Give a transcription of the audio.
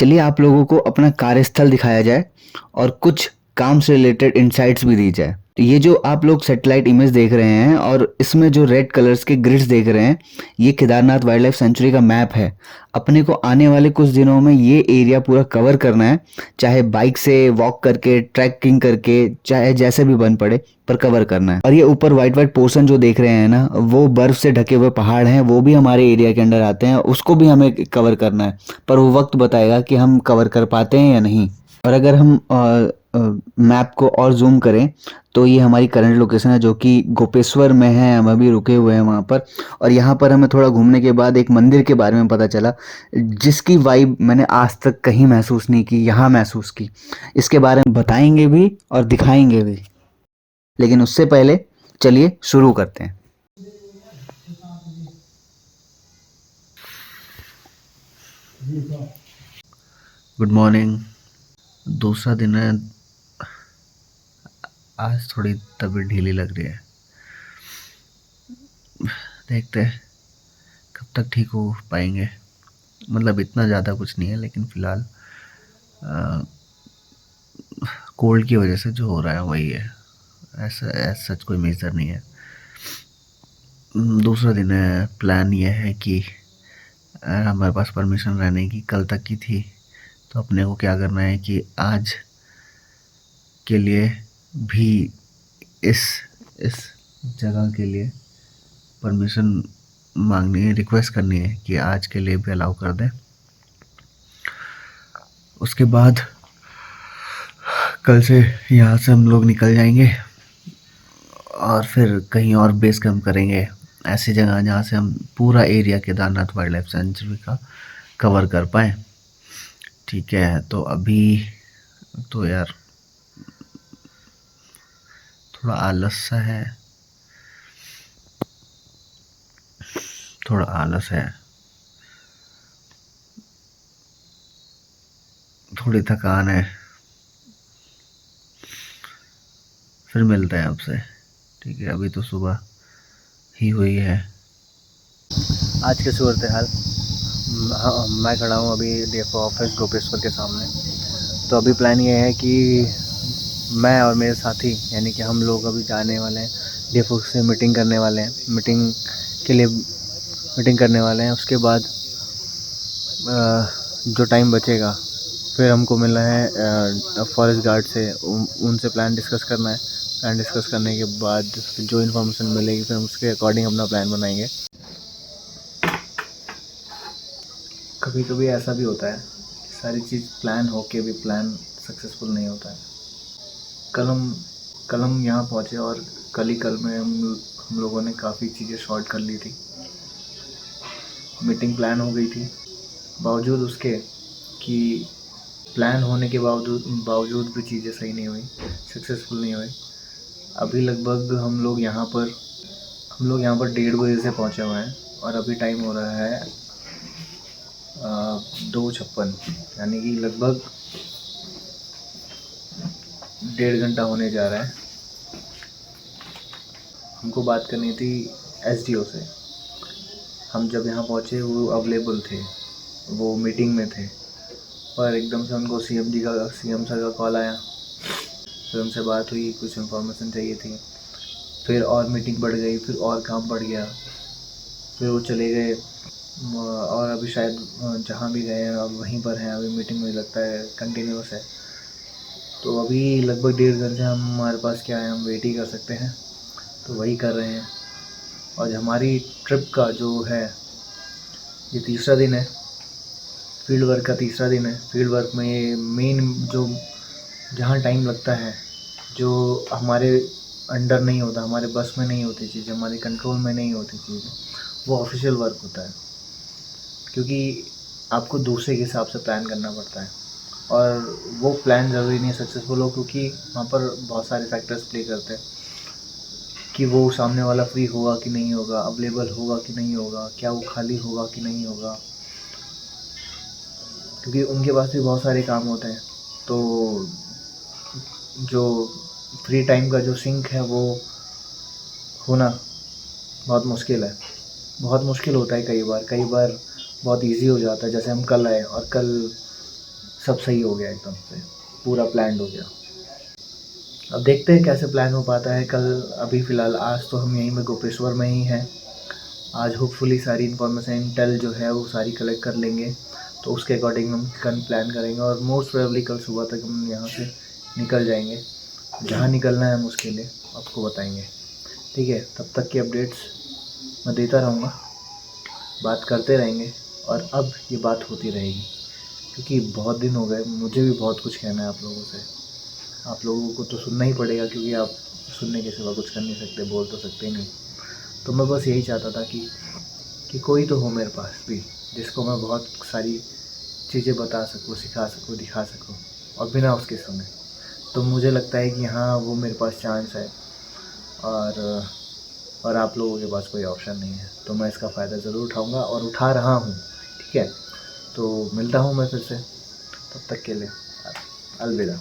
चलिए आप लोगों को अपना कार्यस्थल दिखाया जाए और कुछ काम से रिलेटेड इनसाइट्स भी दी जाए। तो ये जो आप लोग सैटेलाइट इमेज देख रहे हैं और इसमें जो रेड कलर्स के ग्रिड्स देख रहे हैं, ये केदारनाथ वाइल्ड लाइफ सेंचुरी का मैप है। अपने को आने वाले कुछ दिनों में ये एरिया पूरा कवर करना है, चाहे बाइक से, वॉक करके, ट्रैकिंग करके, चाहे जैसे भी बन पड़े, पर कवर करना है। और ये ऊपर व्हाइट व्हाइट पोर्शन जो देख रहे हैं ना, वो बर्फ से ढके हुए पहाड़ हैं, वो भी हमारे एरिया के अंडर आते हैं, उसको भी हमें कवर करना है। पर वो वक्त बताएगा कि हम कवर कर पाते हैं या नहीं। और अगर हम मैप को और जूम करें तो ये हमारी करंट लोकेशन है जो कि गोपेश्वर में है। हम अभी रुके हुए हैं वहाँ पर। और यहाँ पर हमें थोड़ा घूमने के बाद एक मंदिर के बारे में पता चला, जिसकी वाइब मैंने आज तक कहीं महसूस नहीं की, यहाँ महसूस की। इसके बारे में बताएंगे भी और दिखाएंगे भी, लेकिन उससे पहले चलिए शुरू करते हैं। Good morning. दूसरा दिन है। आज थोड़ी तबीयत ढीली लग रही है। देखते हैं कब तक ठीक हो पाएंगे। मतलब इतना ज़्यादा कुछ नहीं है, लेकिन फ़िलहाल कोल्ड की वजह से जो हो रहा है वही है। ऐसा सच कोई मेजर नहीं है। दूसरा दिन है। प्लान ये है कि हमारे पास परमिशन रहने की कल तक की थी, तो अपने को क्या करना है कि आज के लिए भी इस इस जगह के लिए परमिशन मांगनी है, रिक्वेस्ट करनी है कि आज के लिए भी अलाउ कर दें। उसके बाद कल से यहाँ से हम लोग निकल जाएंगे और फिर कहीं और बेस कैंप करेंगे, ऐसी जगह जहाँ से हम पूरा area Kedarnath wild life sanctuary का कवर कर पाएँ। ठीक है, तो अभी तो यार थोड़ा आलस सा है, थोड़ा आलस है, थोड़ी थकान है। फिर मिलते हैं आपसे। ठीक है, अभी तो सुबह ही हुई है। आज की सूरत हाल, हाँ, मैं खड़ा हूँ अभी डीएफओ ऑफिस गोपेश्वर के सामने। तो अभी प्लान ये है कि मैं और मेरे साथी, यानी कि हम लोग अभी जाने वाले हैं डीएफओ से, मीटिंग करने वाले हैं। मीटिंग के लिए मीटिंग करने वाले हैं। उसके बाद जो टाइम बचेगा फिर हमको मिलना है फॉरेस्ट गार्ड से, उनसे प्लान डिस्कस करना है। प्लान डिस्कस करने के बाद जो इन्फॉर्मेशन मिलेगी फिर हम उसके अकॉर्डिंग अपना प्लान बनाएंगे। कभी कभी ऐसा भी होता है, सारी चीज़ प्लान होके भी प्लान सक्सेसफुल नहीं होता है। कल हम यहाँ पहुँचे और कल में हम लोगों ने काफ़ी चीज़ें शॉर्ट कर ली थी। मीटिंग प्लान हो गई थी, बावजूद उसके कि प्लान होने के बावजूद भी चीज़ें सही नहीं हुई, सक्सेसफुल नहीं हुई। अभी लगभग हम लोग यहाँ पर 1:30 बजे से पहुँचे हुए हैं और अभी टाइम हो रहा है 2:56, यानी कि लगभग 1.5 घंटा होने जा रहा है। हमको बात करनी थी एसडीओ से। हम जब यहाँ पहुँचे वो अवेलेबल थे, वो मीटिंग में थे, पर एकदम से उनको सीएम सर का कॉल आया। फिर उनसे बात हुई, कुछ इन्फॉर्मेशन चाहिए थी। फिर और मीटिंग बढ़ गई, फिर और काम बढ़ गया, फिर वो चले गए। और अभी शायद जहाँ भी गए हैं अब वहीं पर हैं, अभी मीटिंग में लगता है कंटिन्यूस है। तो अभी लगभग 1.5 घंटे हमारे पास क्या है, हम वेट ही कर सकते हैं, तो वही कर रहे हैं। और हमारी ट्रिप का जो है ये तीसरा दिन है, फील्ड वर्क का तीसरा दिन है। फील्ड वर्क में ये मेन जो जहाँ टाइम लगता है, जो हमारे अंडर नहीं होता, हमारे बस में नहीं होती चीज़ें, हमारे कंट्रोल में नहीं होती चीज़ें, वो ऑफिशियल वर्क होता है। क्योंकि आपको दूसरे के हिसाब से प्लान करना पड़ता है और वो प्लान ज़रूरी नहीं सक्सेसफुल हो, क्योंकि वहाँ पर बहुत सारे फैक्टर्स प्ले करते हैं कि वो सामने वाला फ्री होगा कि नहीं होगा, अवेलेबल होगा कि नहीं होगा, क्या वो खाली होगा कि नहीं होगा, क्योंकि उनके पास भी बहुत सारे काम होते हैं। तो जो फ्री टाइम का जो सिंक है वो होना बहुत मुश्किल है, बहुत मुश्किल होता है। कई बार बहुत इजी हो जाता है। जैसे हम कल आए और कल सब सही हो गया एकदम से, पूरा प्लान्ड हो गया। अब देखते हैं कैसे प्लान हो पाता है कल। अभी फ़िलहाल आज तो हम यहीं में गोपेश्वर में ही हैं। आज होपफुली सारी इन्फॉर्मेशन इंटेल जो है वो सारी कलेक्ट कर लेंगे, तो उसके अकॉर्डिंग हम कल प्लान करेंगे और मोस्ट प्रोबेबली कल सुबह तक हम यहाँ से निकल जाएंगे। जहाँ निकलना है हम उसके लिए आपको बताएंगे, ठीक है। तब तक की अपडेट्स मैं देता रहूँगा, बात करते रहेंगे और अब ये बात होती रहेगी, क्योंकि बहुत दिन हो गए, मुझे भी बहुत कुछ कहना है आप लोगों से। आप लोगों को तो सुनना ही पड़ेगा, क्योंकि आप सुनने के सिवा कुछ कर नहीं सकते, बोल तो सकते नहीं। तो मैं बस यही चाहता था कि कोई तो हो मेरे पास भी, जिसको मैं बहुत सारी चीज़ें बता सकूँ, सिखा सकूँ, दिखा सकूँ और बिना उसके सुने। तो मुझे लगता है कि हाँ, वो मेरे पास चांस है और आप लोगों के पास कोई ऑप्शन नहीं है। तो मैं इसका फ़ायदा ज़रूर उठाऊँगा और उठा रहा हूँ, ठीक है। तो मिलता हूँ मैं फिर से, तब तक के लिए अलविदा।